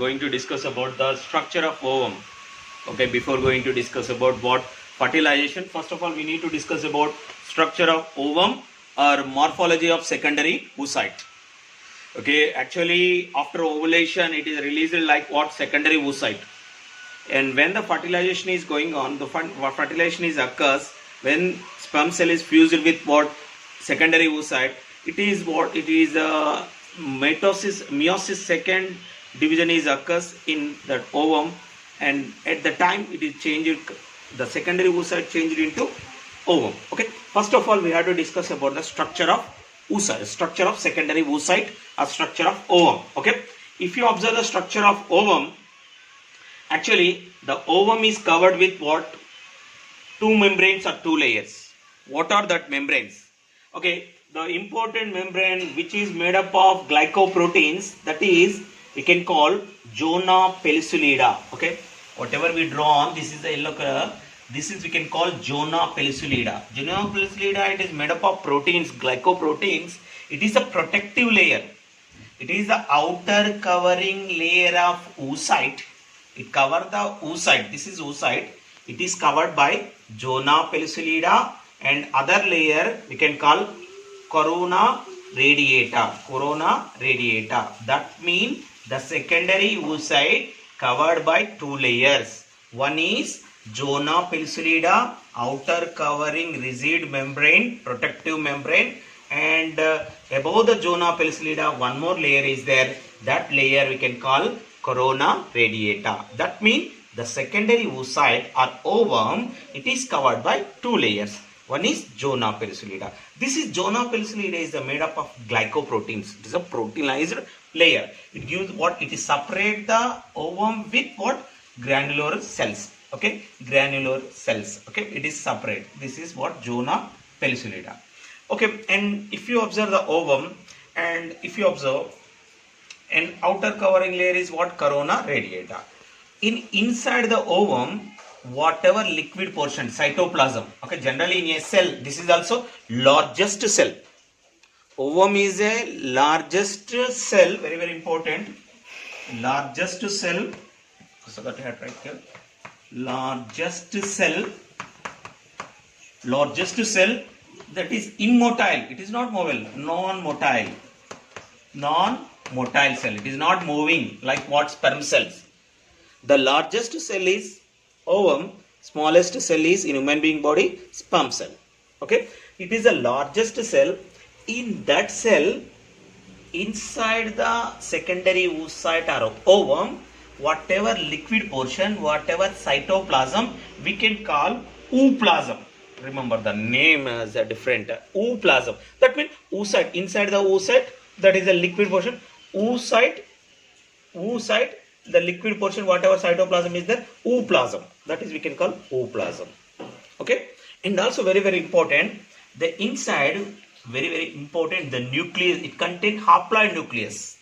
going to discuss about the structure of ovum. Okay, before going to discuss about what fertilization, first of all we need to discuss about structure of ovum or morphology of secondary oocyte. Okay, actually after ovulation it is released like what? Secondary oocyte. And when the fertilization is going on, the fertilization is occurs when sperm cell is fused with what? Secondary oocyte. It is what? It is meiosis second division is occurs in that ovum, and at the time it is changed, the secondary oocyte changed into ovum. Okay, first of all we have to discuss about the structure of oocyte, structure of secondary oocyte or structure of ovum. Okay, if you observe the structure of ovum, actually the ovum is covered with what? Two membranes or two layers. What are that membranes? Okay, the important membrane which is made up of glycoproteins, that is we can call zona pellucidata. Okay, whatever we draw on, this is the yellow color, this is we can call zona pellucidata. Zona pellucidata, it is made up of proteins, glycoproteins. It is a protective layer. It is the outer covering layer of oocyte. It covers the oocyte. This is oocyte. It is covered by zona pellucidata, and other layer we can call corona radiata. Corona radiata. That means the secondary oocyte covered by two layers. One is zona pellucidata, outer covering rigid membrane, protective membrane, and above the zona pellucidata one more layer is there. That layer we can call corona radiata. That means the secondary oocyte or ovum, it is covered by two layers. One is zona pellucidata. This is zona pellucidata is made up of glycoproteins. It is a proteinized layer. It gives what? It is separate the ovum with what? Granular cells. Okay, granular cells. Okay, it is separate. This is what? Zona pellucidata. Okay, and if you observe the ovum, and if you observe, an outer covering layer is what? Corona radiata. Inside the ovum, whatever liquid portion, cytoplasm. Okay, generally in a cell, this is also largest cell. Ovum is a largest cell, very very important. Largest cell. So that I had right here. Largest cell. Largest cell, that is immotile. It is not mobile. Non-motile. Non-motile cell. It is not moving like what? Sperm cells. The largest cell is ovum, smallest cell is in human being body sperm cell. Okay, it is the largest cell. In that cell, inside the secondary oocyte or ovum, whatever liquid portion, whatever cytoplasm, we can call ooplasm. Remember the name is different. Ooplasm. That means oocyte. Inside the oocyte, that is the liquid portion. Oocyte, the liquid portion, whatever cytoplasm is there, ooplasm. That is we can call ooplasm. Okay, and also very very important, the inside, very very important, the nucleus, it contains haploid nucleus.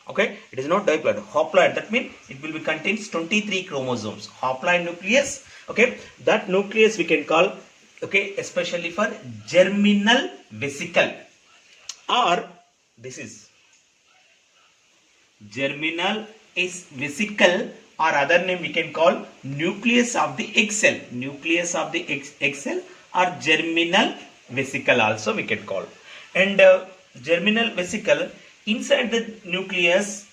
Okay, it is not diploid, haploid. That means it will be contains 23 chromosomes. Haploid nucleus. Okay, that nucleus we can call, okay, especially for germinal vesicle, or this is germinal is vesicle, or other name we can call nucleus of the egg cell. Nucleus of the egg cell or germinal vesicle also we can call. And germinal vesicle, inside the nucleus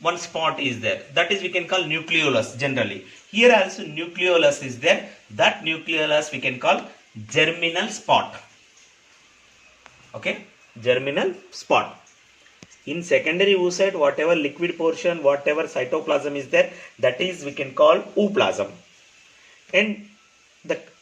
one spot is there. That is we can call nucleolus generally. Here also nucleolus is there. That nucleolus we can call germinal spot. Okay, germinal spot. In secondary oocyte, whatever liquid portion, whatever cytoplasm is there, that is we can call ooplasm. And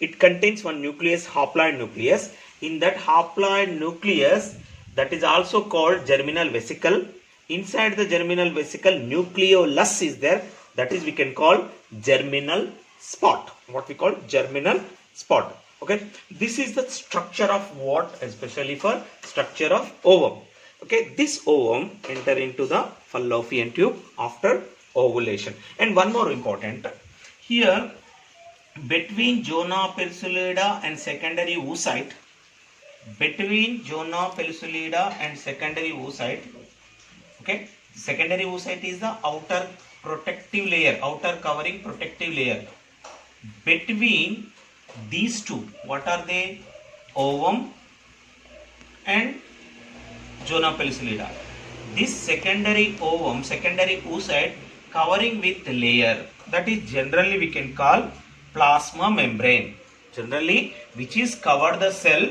it contains one nucleus, haploid nucleus. In that haploid nucleus, that is also called germinal vesicle. Inside the germinal vesicle, nucleolus is there. That is we can call germinal spot. What we call germinal spot. Okay, this is the structure of what? Especially for structure of ovum. Okay, this ovum enter into the fallopian tube after ovulation. And one more important, here between zona pellucidata and secondary oocyte, okay, Secondary oocyte is the outer protective layer, outer covering protective layer. Between these two, what are they? Ovum and zona pellucida. This secondary ovum, secondary oocyte covering with layer, that is generally we can call plasma membrane. Generally, which is covered the cell,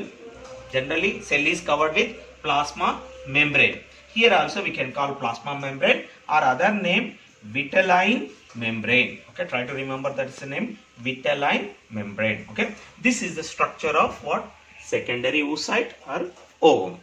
generally cell is covered with plasma membrane. Here also we can call plasma membrane or other name vitelline membrane. Okay, try to remember that is the name vitelline membrane. Okay, this is the structure of what? Secondary oocyte or ovum.